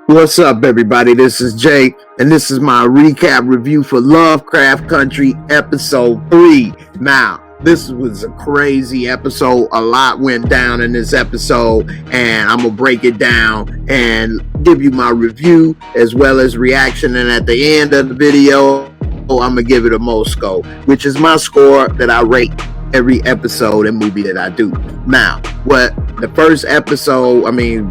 What's up, everybody? This is Jay, and this is my recap review for Lovecraft Country Episode 3. Now, this was a crazy episode. A lot went down in this episode, and I'm going to break it down and give you my review as well as reaction. And at the end of the video, I'm going to give it a Mosco, which is my score that I rate every episode and movie that I do. Now, what the first episode,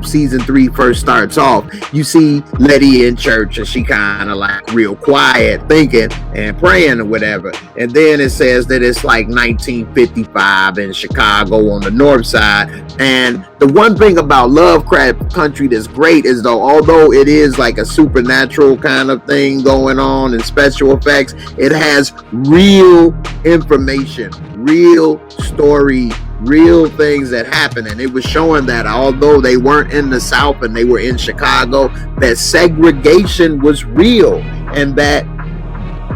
season 3 first starts off, you see Letty in church and she kind of like real quiet, thinking and praying or whatever. And then it says that it's like 1955 in Chicago on the north side. And the one thing about Lovecraft Country that's great is although it is like a supernatural kind of thing going on and special effects, it has real information, real story, real things that happen. And it was showing that although they weren't in the South and they were in Chicago, that segregation was real and that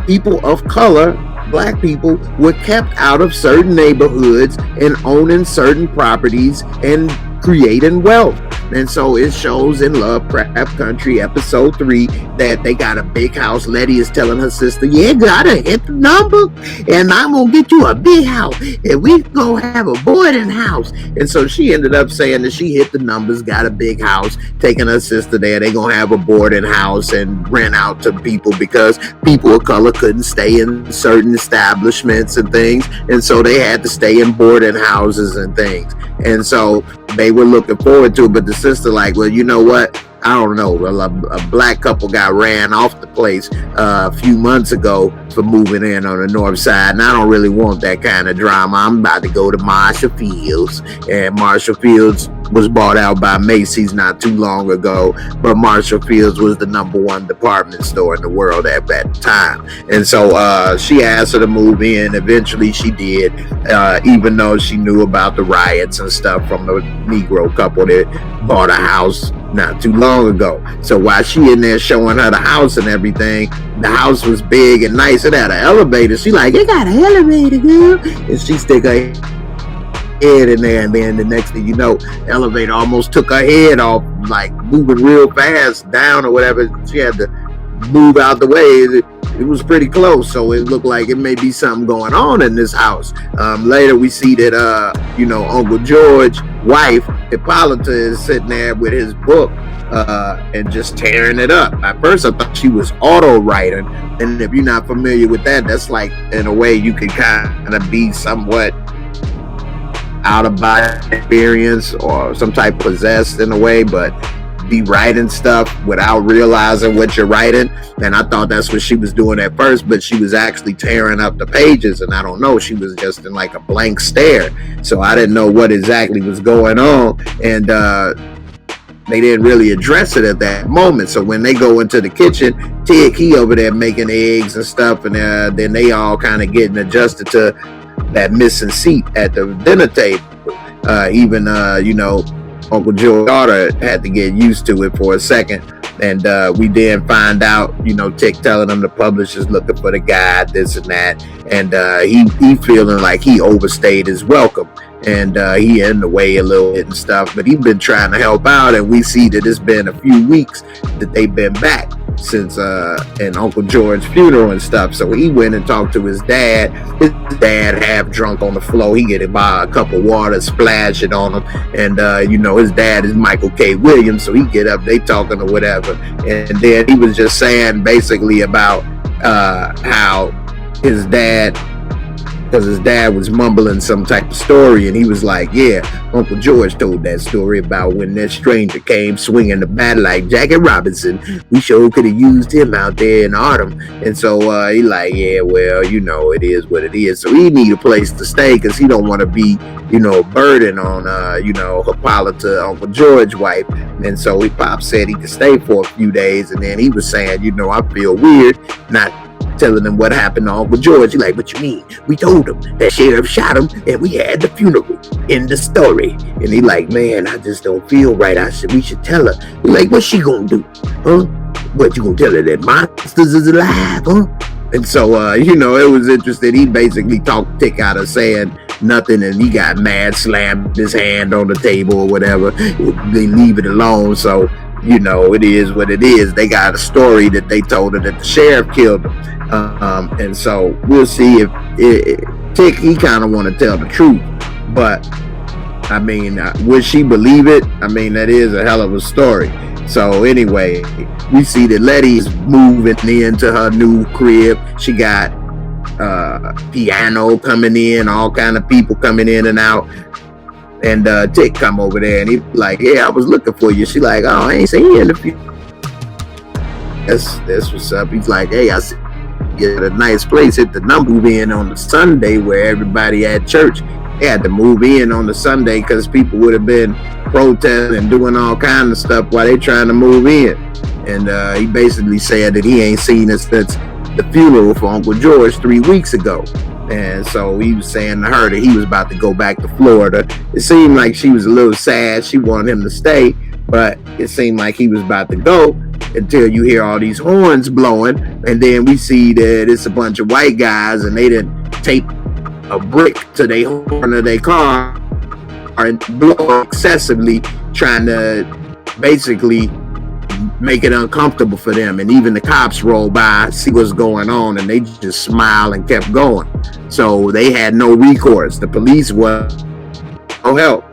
people of color, black people, were kept out of certain neighborhoods and owning certain properties and creating wealth. And so it shows in Lovecraft Country episode 3 that they got a big house. Letty is telling her sister, "Yeah, gotta hit the number and I'm gonna get you a big house and we gonna have a boarding house." And so she ended up saying that she hit the numbers, got a big house, taking her sister there. They gonna have a boarding house and rent out to people because people of color couldn't stay in certain establishments and things. And so they had to stay in boarding houses and things. And so they were looking forward to it, but the sister like, well, you know what? I don't know. Well, a black couple got ran off the place a few months ago for moving in on the north side, and I don't really want that kind of drama. I'm about to go to Marshall Fields, and Marshall Fields was bought out by Macy's not too long ago, but Marshall Fields was the #1 department store in the world at that time. And so she asked her to move in. Eventually she did, even though she knew about the riots and stuff from the Negro couple that bought a house not too long ago. So while she in there showing her the house and everything, the house was big and nice. It had an elevator. She like, "It got an elevator, girl." And she stick her head in there, and then the next thing you know, the elevator almost took her head off, like moving real fast down or whatever. She had to move out the way. It was pretty close, so it looked like it may be something going on in this house. Later we see that Uncle George's wife Hippolyta is sitting there with his book and just tearing it up. At first I thought she was auto writing, and if you're not familiar with that, that's like in a way you can kind of be somewhat out of body experience or some type possessed in a way, but be writing stuff without realizing what you're writing. And I thought that's what she was doing at first, but she was actually tearing up the pages, and I don't know, she was just in like a blank stare. So I didn't know what exactly was going on, and they didn't really address it at that moment. So when they go into the kitchen, Ted Key over there making eggs and stuff, and then they all kind of getting adjusted to that missing seat at the dinner table. Even Uncle Joe's daughter had to get used to it for a second. And we then find out, Tick telling them the publisher's looking for the guy, this and that. And he feeling like he overstayed his welcome. And he in the way a little bit and stuff. But he's been trying to help out. And we see that it's been a few weeks that they've been back since and Uncle George's funeral and stuff. So he went and talked to his dad. His dad half drunk on the floor. He get him by a cup of water, splash it on him, and his dad is Michael K. Williams, so he get up, they talking or whatever, and then he was just saying basically about how his dad, because his dad was mumbling some type of story, and he was like, "Yeah, Uncle George told that story about when that stranger came swinging the bat like Jackie Robinson. We sure could have used him out there in autumn." And so he like, "Yeah, well, it is what it is." So he need a place to stay because he don't want to be, a burden on, Hippolyta, Uncle George's wife. And so he Pop said he could stay for a few days, and then he was saying, "I feel weird not telling him what happened to Uncle George." He like, "What you mean? We told him that sheriff shot him and we had the funeral in the story." And he like, "Man, I just don't feel right. We should tell her." He like, "What's she gonna do? Huh? What, you gonna tell her that monsters is alive, huh?" And so, it was interesting. He basically talked Tick out of saying nothing, and he got mad, slammed his hand on the table or whatever. They leave it alone. So it is what it is. They got a story that they told her that the sheriff killed him. And so we'll see if Tick, he kind of want to tell the truth. But, I mean, would she believe it? I mean, that is a hell of a story. So anyway, we see that Letty's moving into her new crib. She got piano coming in, all kind of people coming in and out. And Tick come over there and he like, yeah, I was looking for you. She like, oh, I ain't seen you in a few. That's what's up. He's like, hey, I see you at a nice place. Hit the number move in on the Sunday where everybody at church. They had to move in on the Sunday because people would have been protesting and doing all kinds of stuff while they trying to move in. And he basically said that he ain't seen us since the funeral for Uncle George 3 weeks ago. And so he was saying to her that he was about to go back to Florida. It seemed like she was a little sad. She wanted him to stay, but it seemed like he was about to go until you hear all these horns blowing. And then we see that it's a bunch of white guys and they didn't tape a brick to their horn of their car and blow excessively, trying to basically make it uncomfortable for them. And even the cops roll by, see what's going on, and they just smile and kept going. So they had no recourse. The police was no help.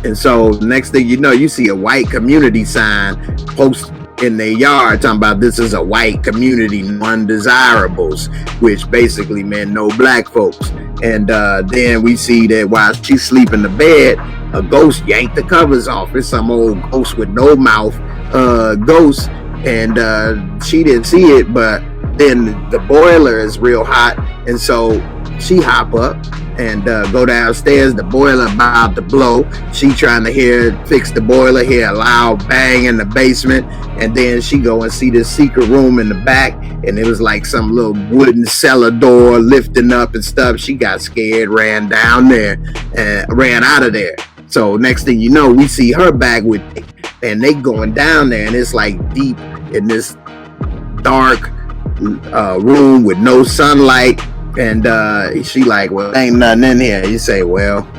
And so next thing you know, you see a white community sign posted in their yard talking about this is a white community, undesirables, which basically meant no black folks. And then we see that while she's sleeping in the bed, a ghost yanked the covers off. It's some old ghost with no mouth ghost, and she didn't see it, but then the boiler is real hot, and so she hop up and go downstairs. The boiler about to blow. She trying to fix the boiler, hear a loud bang in the basement, and then she go and see this secret room in the back, and it was like some little wooden cellar door lifting up and stuff. She got scared, ran down there, and ran out of there. So next thing you know, we see her back with, and they going down there, and it's like deep in this dark room with no sunlight. And she like, well, ain't nothing in here. You say, well,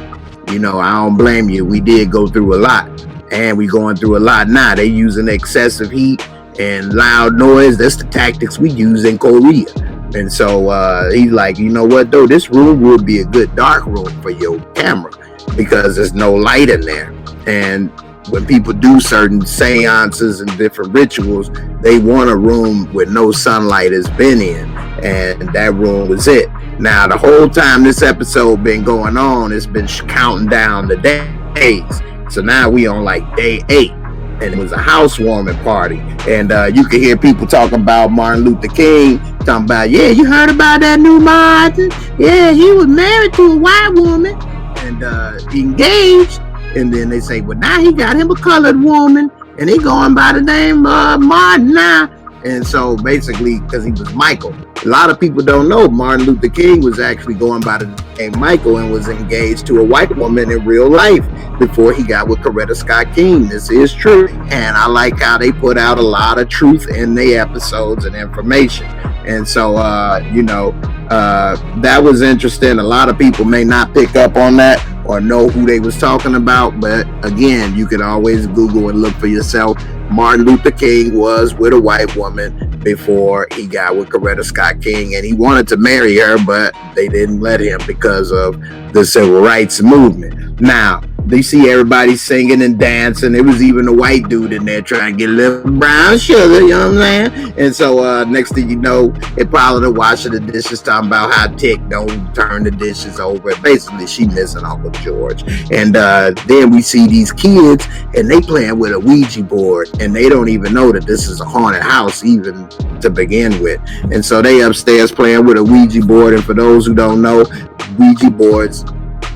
I don't blame you. We did go through a lot, and we going through a lot now. They using excessive heat and loud noise. That's the tactics we use in Korea. And so he's like, you know what though, this room would be a good dark room for your camera because there's no light in there. And when people do certain seances and different rituals, they want a room where no sunlight has been in, and that room was it. Now, the whole time this episode been going on, it's been counting down the days. So now we on like day 8, and it was a housewarming party. And you can hear people talking about Martin Luther King, talking about, yeah, you heard about that new Martin? Yeah, he was married to a white woman and engaged. And then they say, well, now he got him a colored woman, and he going by the name Martin now. And so basically, because he was Michael. A lot of people don't know Martin Luther King was actually going by the name Michael and was engaged to a white woman in real life before he got with Coretta Scott King. This is true. And I like how they put out a lot of truth in the episodes and information. And so, that was interesting. A lot of people may not pick up on that or know who they was talking about. But again, you can always Google and look for yourself. Martin Luther King was with a white woman before he got with Coretta Scott King, and he wanted to marry her, but they didn't let him because of the civil rights movement. Now, they see everybody singing and dancing. It was even a white dude in there trying to get a little brown sugar, you know what I'm saying? And so next thing you know, they probably washing the dishes, talking about how Tick don't turn the dishes over. Basically, she missing Uncle George. And then we see these kids, and they playing with a Ouija board, and they don't even know that this is a haunted house even to begin with. And so they upstairs playing with a Ouija board, and for those who don't know, Ouija boards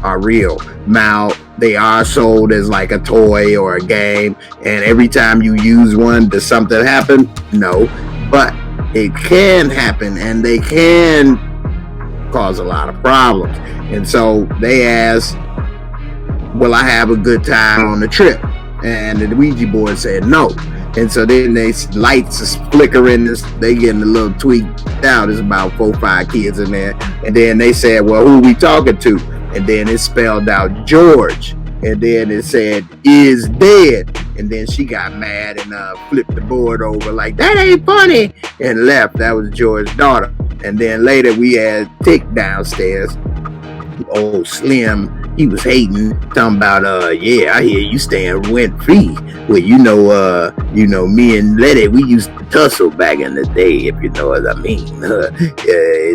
are real. Now, they are sold as like a toy or a game, and every time you use one, does something happen? No, but it can happen, and they can cause a lot of problems. And so they asked, will I have a good time on the trip? And the Ouija board said no. And so then they lights is flickering, they getting a little tweaked out. There's about 4 or 5 kids in there. And then they said, well, who we talking to? And then it spelled out George. And then it said, is dead. and then she got mad and flipped the board over like, that ain't funny, and left. That was George's daughter. And then later we had Tick downstairs. Old Slim, he was hating, talking about yeah, I hear you staying rent free. Well, you know, me and Letty, we used to tussle back in the day, if you know what I mean.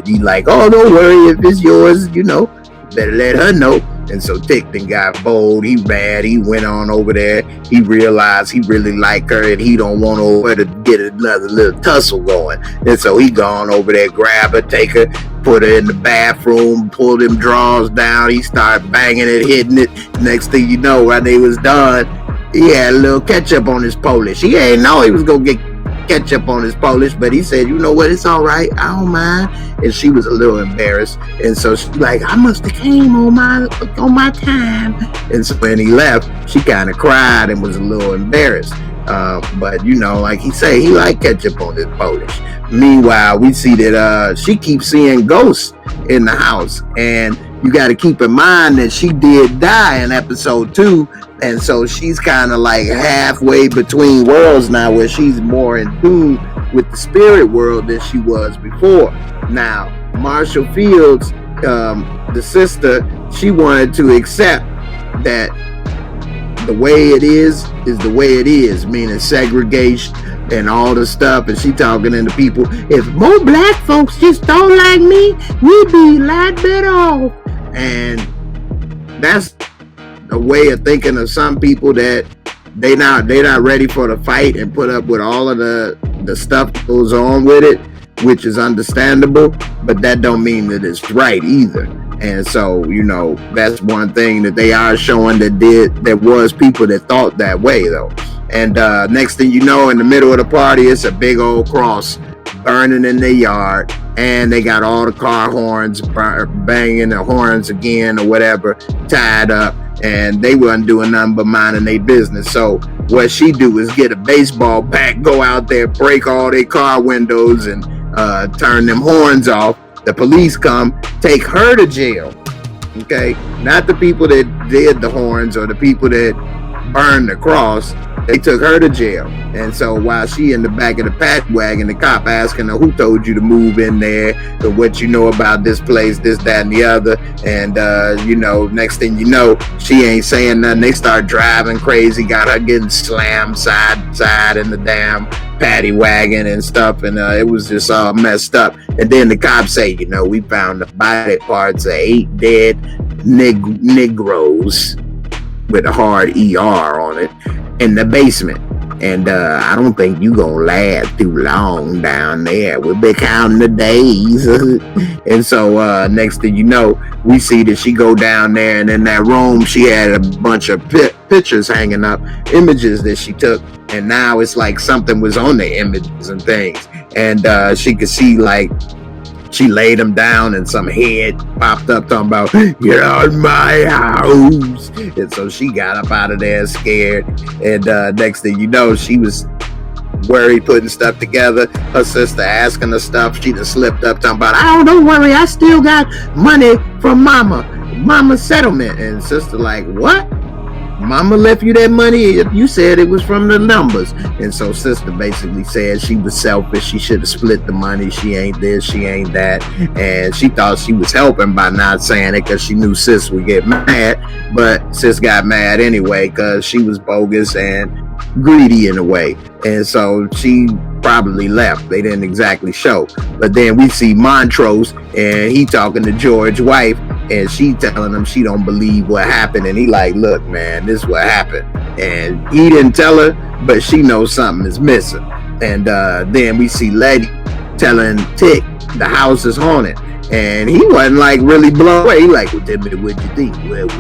He like, oh, don't worry, if it's yours, you know, better let her know. And so Tick then got bold. He mad. He went on over there. He realized he really liked her, and he don't want her to get another little tussle going. And so he gone over there, grab her, take her, put her in the bathroom, pull them drawers down. He started banging it, hitting it. Next thing you know, when they was done, he had a little ketchup on his Polish. He ain't know he was gonna get ketchup on his Polish, but he said, you know what, it's all right, I don't mind. And she was a little embarrassed, and so she's like, I must have came on my time. And so when he left, she kind of cried and was a little embarrassed. But you know, like he said, he liked ketchup on his Polish. Meanwhile, we see that she keeps seeing ghosts in the house, and you got to keep in mind that she did die in episode 2. And so she's kind of like halfway between worlds now, where she's more in tune with the spirit world than she was before. Now, Marshall Fields, the sister, she wanted to accept that the way it is the way it is, meaning segregation and all the stuff. And she talking to the people, if more black folks just don't like me, we'd be a lot better off. And that's a way of thinking of some people, that they're not ready for the fight and put up with all of the stuff that goes on with it, which is understandable, but that don't mean that it's right either. And so, you know, that's one thing that they are showing, that there was people that thought that way though. And next thing you know, in the middle of the party, it's a big old cross burning in their yard, and they got all the car horns banging the horns again or whatever, tied up. And they wasn't doing nothing but minding their business. So what she do is get a baseball bat, go out there, break all their car windows, and turn them horns off. The police come, take her to jail. Okay, not the people that did the horns or the people that burned the cross. They took her to jail. And so while she in the back of the paddy wagon, the cop asking her, who told you to move in there, or what you know about this place, this, that, and the other. And you know, next thing you know, she ain't saying nothing. They start driving crazy, got her getting slammed side to side in the damn paddy wagon and stuff. And it was just all messed up. And then the cops say, you know, we found the body parts of 8 dead Negroes with a hard ER on it in the basement. And I don't think you gonna last too long down there. We'll be counting the days. And so next thing you know, we see that she go down there, and in that room she had a bunch of pictures hanging up, images that she took, and now it's like something was on the images and things. And she could see, like, she laid him down and some head popped up talking about, get out of my house. And so she got up out of there scared. And next thing you know, she was worried, putting stuff together. Her sister asking her stuff. She just slipped up talking about, oh, don't worry, I still got money from Mama's settlement. And sister like, what? Mama left you that money? You said it was from the numbers. And so sister basically said she was selfish. She should have split the money. She ain't this, she ain't that. And she thought she was helping by not saying it, because she knew sis would get mad. But sis got mad anyway, because she was bogus and greedy in a way. And so she probably left. They didn't exactly show. But then we see Montrose, and he talking to George's wife, and she telling him she don't believe what happened. And he like, look, man, this is what happened. And he didn't tell her, but she knows something is missing. And then we see Letty telling Tick the house is haunted. And he wasn't like really blown away. He like, well, tell me what you think.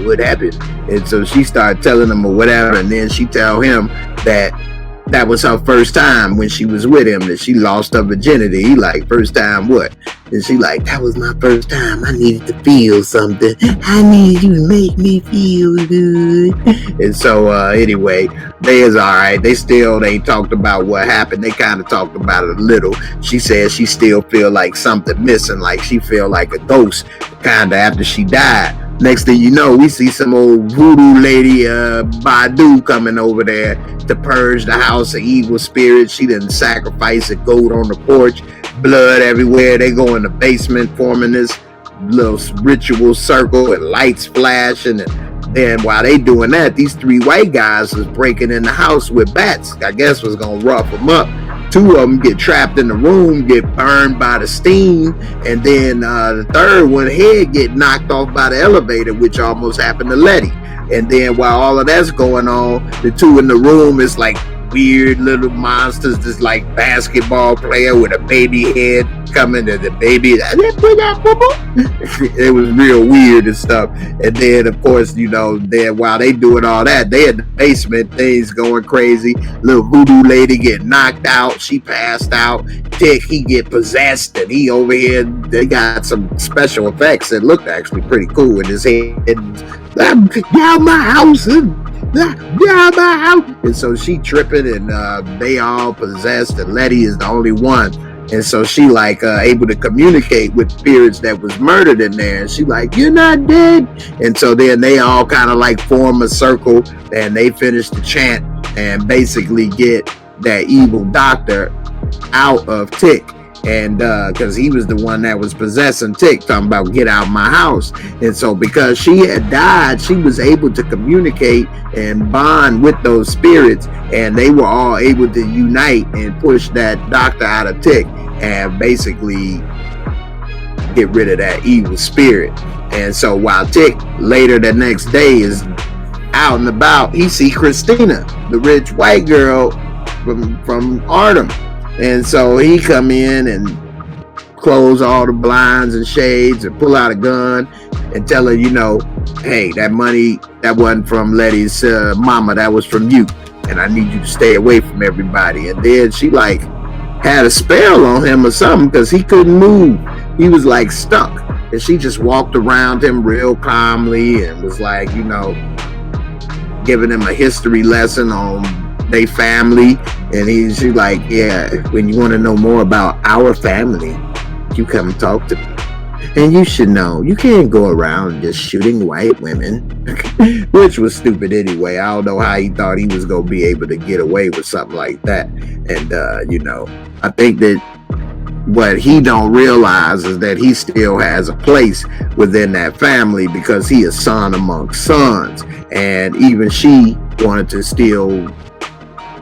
What happened? And so she started telling him or whatever. And then she tell him that was her first time when she was with him, that she lost her virginity. He like, first time what? And she like, that was my first time. I needed to feel something. I needed you to make me feel good. And so anyway, they is all right. They talked about what happened. They kind of talked about it a little. She said she still feel like something missing, like she feel like a ghost kind of after she died. Next thing you know, we see some old voodoo lady, Badu, coming over there to purge the house of evil spirits. She didn't sacrifice a goat on the porch, blood everywhere. They go in the basement, forming this little ritual circle and lights flashing. And then while they doing that, these three white guys was breaking in the house with bats. I guess was gonna rough them up. Two of them get trapped in the room, get burned by the steam, and then the third one head get knocked off by the elevator, which almost happened to Letty. And then while all of that's going on, the two in the room is like weird little monsters, this like basketball player with a baby head coming to the baby. It was real weird and stuff. And then of course, you know, then while they doing all that, they in the basement, things going crazy. Little voodoo lady get knocked out, she passed out. Tick, he get possessed, and he over here, they got some special effects that looked actually pretty cool with his head. Get out my house, and so she tripping, and they all possessed, and Letty is the only one. And so she like able to communicate with spirits that was murdered in there, and she like, you're not dead. And so then they all kind of like form a circle, and they finish the chant and basically get that evil doctor out of Tick. And because he was the one that was possessing Tick, talking about get out my house. And so because she had died, she was able to communicate and bond with those spirits, and they were all able to unite and push that doctor out of Tick and basically get rid of that evil spirit. And so while Tick later the next day is out and about, he see Christina, the rich white girl from Arnhem. And so he come in and close all the blinds and shades and pull out a gun and tell her, you know, hey, that money, that wasn't from Letty's mama, that was from you. And I need you to stay away from everybody. And then she like had a spell on him or something because he couldn't move. He was like stuck. And she just walked around him real calmly and was like, you know, giving him a history lesson on they family. And she's like, yeah, when you want to know more about our family, you come and talk to me. And you should know, you can't go around just shooting white women. Which was stupid anyway. I don't know how he thought he was going to be able to get away with something like that. And, you know, I think that what he don't realize is that he still has a place within that family because he is son amongst sons. And even she wanted to still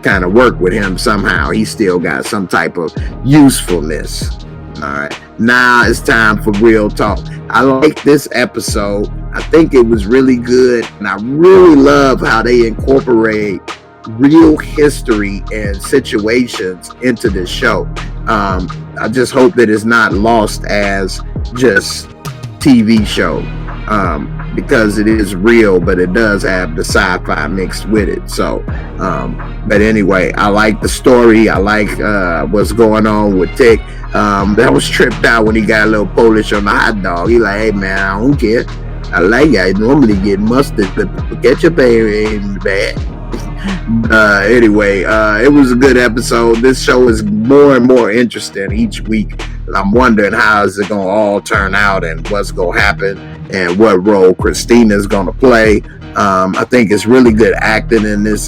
kind of work with him somehow. He still got some type of usefulness. All right, now it's time for real talk. I like this episode. I think it was really good, and I really love how they incorporate real history and situations into this show. I just hope that it's not lost as just TV show, because it is real, but it does have the sci-fi mixed with it. So but anyway, I like the story. I like what's going on with Tick. That was tripped out when he got a little Polish on the hot dog. He like, hey man, I don't care, I like it. I normally get mustard, but ketchup ain't bad. Anyway, it was a good episode. This show is more and more interesting each week. I'm wondering how is it going to all turn out and what's going to happen and what role Christina's going to play. I think it's really good acting in this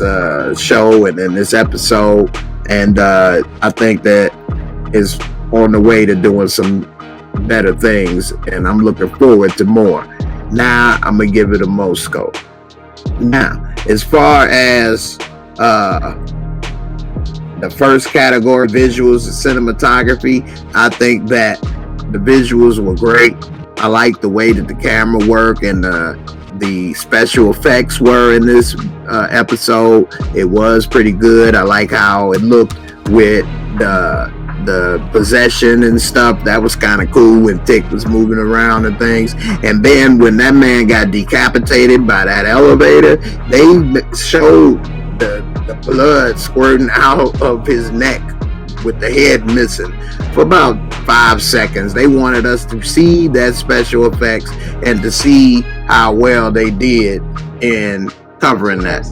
show and in this episode. And I think that is on the way to doing some better things. And I'm looking forward to more. Now, I'm going to give it a Moscow. Now, as far as the first category, visuals and cinematography, I think that the visuals were great. I like the way that the camera worked and the special effects were in this episode. It was pretty good. I like how it looked with the possession and stuff. That was kind of cool when Tick was moving around and things. And then when that man got decapitated by that elevator, they showed the blood squirting out of his neck with the head missing for about 5 seconds. They wanted us to see that special effects and to see how well they did in covering that.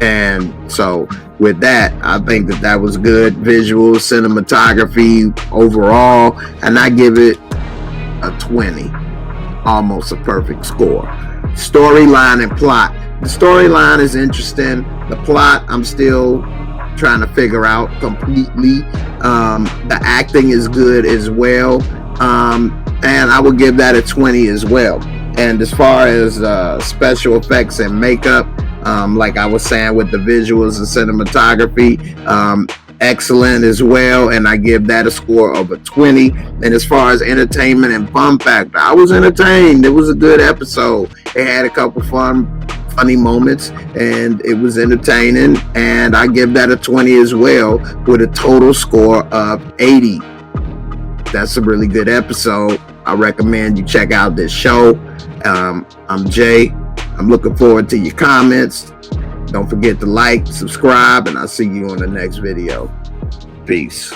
And so with that, I think that was good. Visual, cinematography overall, and I give it a 20. almost a perfect score. Storyline and plot. The storyline is interesting. The plot, I'm still trying to figure out completely. The acting is good as well. And I would give that a 20 as well. And as far as special effects and makeup, like I was saying with the visuals and cinematography, excellent as well, and I give that a score of a 20. And as far as entertainment and fun factor, I was entertained. It was a good episode. It had a couple funny moments, and it was entertaining, and I give that a 20 as well, with a total score of 80. That's a really good episode. I recommend you check out this show. I'm Jay. I'm looking forward to your comments. Don't forget to like, subscribe, and I'll see you on the next video. Peace.